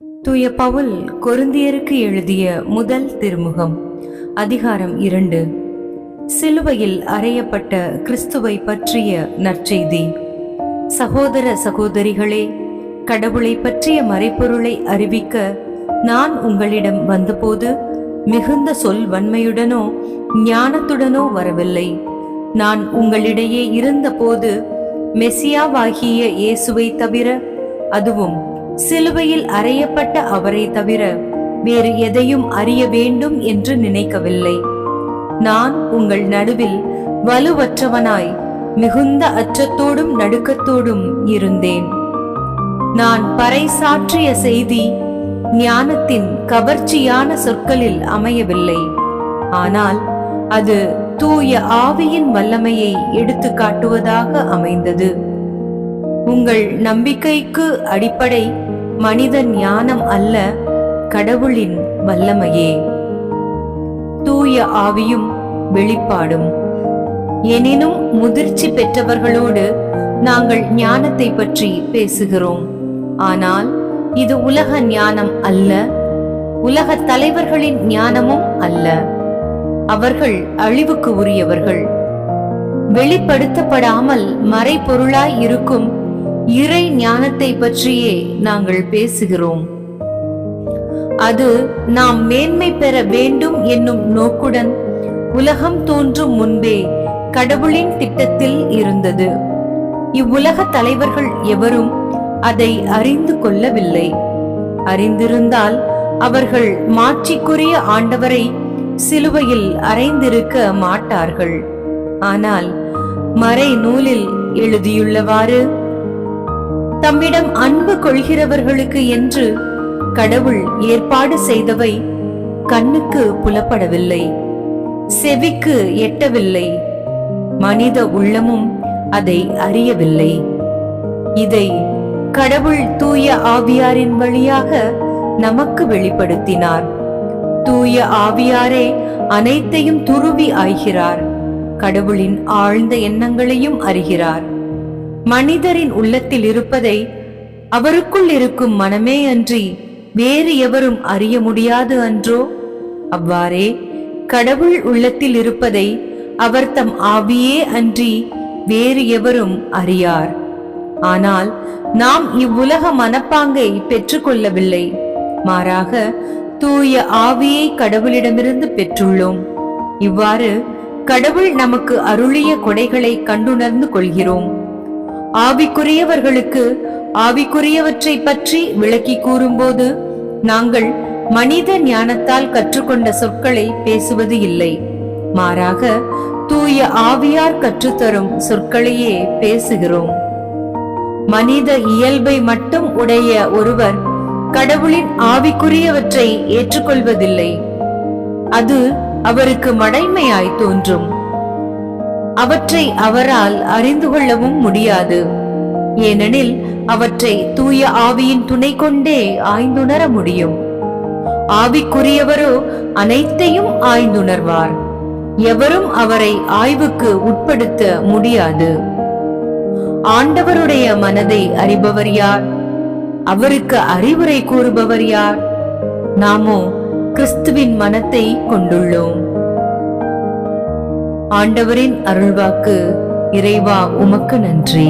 தூய பவுல் கொரிந்தியருக்கு எழுதிய முதல் திருமுகம் அதிகாரம் 2. சிலுவையில் அறையப்பட்ட கிறிஸ்துவை பற்றிய நற்செய்தி. சகோதர சகோதரிகளே, கடவுளை பற்றிய மறைபொருளை அறிவிக்க நான் உங்களிடம் வந்தபோது மிகுந்த சொல் வன்மையுடனோ ஞானத்துடனோ வரவில்லை. நான் உங்களிடையே இருந்தபோது மெசியாவாகிய இயேசுவை தவிர, அதுவும் சிலுவையில் அறையப்பட்ட அவரை தவிர வேறு எதையும் அறிய வேண்டும் என்று நினைக்கவில்லை. நான் உங்கள் நடுவில் வலுவற்றவனாய் மிகுந்த அச்சத்தோடும் நடுக்கத்தோடும் இருந்தேன். நான் பறைசாற்றிய செய்தி ஞானத்தின் கவர்ச்சியான சொற்களில் அமையவில்லை, ஆனால் அது தூய ஆவியின் வல்லமையை எடுத்து காட்டுவதாக அமைந்தது. உங்கள் நம்பிக்கைக்கு அடிப்படை மனித ஞானம் அல்ல, கடவுளின் வல்லமையே, தூய ஆவியும் வெளிப்பாடும். எனினும் முதிர்ச்சி பெற்றவர்களோடு நாங்கள் ஞானத்தை பற்றி பேசுகிறோம். ஆனால் இது உலக ஞானம் அல்ல, உலக தலைவர்களின் ஞானமும் அல்ல. அவர்கள் அழிவுக்கு உரியவர்கள். வெளிப்படுத்தப்படாமல் மறைபொருளாய் இருக்கும் இறை ஞானத்தை பற்றியே நாங்கள் பேசுகிறோம். அது நாம் மேன்மை பெற வேண்டும் என்னும் நோக்குடன் உலகம் தோன்றும் முன்பே கடவுளின் திட்டத்தில் இருந்தது. இவ்வுலக தலைவர்கள் எவரும் அதை அறிந்து கொள்ளவில்லை. அறிந்திருந்தால் அவர்கள் மாட்சிக்குரிய ஆண்டவரை சிலுவையில் அறைந்திருக்க மாட்டார்கள். ஆனால் மறை நூலில் எழுதியுள்ளவாறு, தம்மிடம் அன்பு கொள்கிறவர்களுக்கு என்று கடவுள் ஏற்பாடு செய்தவை கண்ணுக்கு புலப்படவில்லை, செவிக்கு எட்டவில்லை, மனித உள்ளமும் அதை அறியவில்லை. இதை கடவுள் தூய ஆவியாரின் வழியாக நமக்கு வெளிப்படுத்தினார். தூய ஆவியாரே அனைத்தையும் துருவி ஆய்கிறார், கடவுளின் ஆழ்ந்த எண்ணங்களையும் அறிகிறார். மனிதரின் உள்ளத்தில் இருப்பதை அவருக்குள் இருக்கும் மனமே அன்றி வேறு எவரும் அறிய முடியாது அன்றோ? அவ்வாறே கடவுள் உள்ளத்தில் இருப்பதை அவர் தம் ஆவியே அன்றி வேறு எவரும் அறியார். ஆனால் நாம் இவ்வுலக மனப்பாங்கை பெற்றுக்கொள்ளவில்லை, மாறாக தூய ஆவியை கடவுளிடமிருந்து பெற்றுள்ளோம். இவ்வாறு கடவுள் நமக்கு அருளிய கொடைகளை கண்டுணர்ந்து கொள்கிறோம். ஆவிக்குரியவர்களுக்கு ஆவிக்குரியவற்றை பற்றி விளக்கி கூறும்போது நாங்கள் மனித ஞானத்தால் கற்றுக்கொண்ட சொற்களை பேசுவது இல்லை, மாறாக தூய ஆவியார் கற்றுத்தரும் சொற்களையே பேசுகிறோம். மனித இயல்பை மட்டும் உடைய ஒருவர் கடவுளின் ஆவிக்குரியவற்றை ஏற்றுக்கொள்வதில்லை. அது அவருக்கு மடைமையாய் தோன்றும். அவற்றை அவரால் அறிந்து கொள்ளவும் முடியாது. ஏனெனில் அவற்றை தூய ஆவியின் துணை கொண்டே ஆய்ந்துணர முடியும். ஆவிக்குரியவரோ அனைத்தையும் ஆய்ந்துணர்வார். எவரும் அவரை ஆய்வுக்கு உட்படுத்த முடியாது. ஆண்டவருடைய மனதை அறிபவர் யார்? அவருக்கு அறிவுரை கூறுபவர் யார்? நாமோ கிறிஸ்துவின் மனத்தை கொண்டுள்ளோம். ஆண்டவரின் அருள்வாக்கு. இறைவா, உமக்கு நன்றி.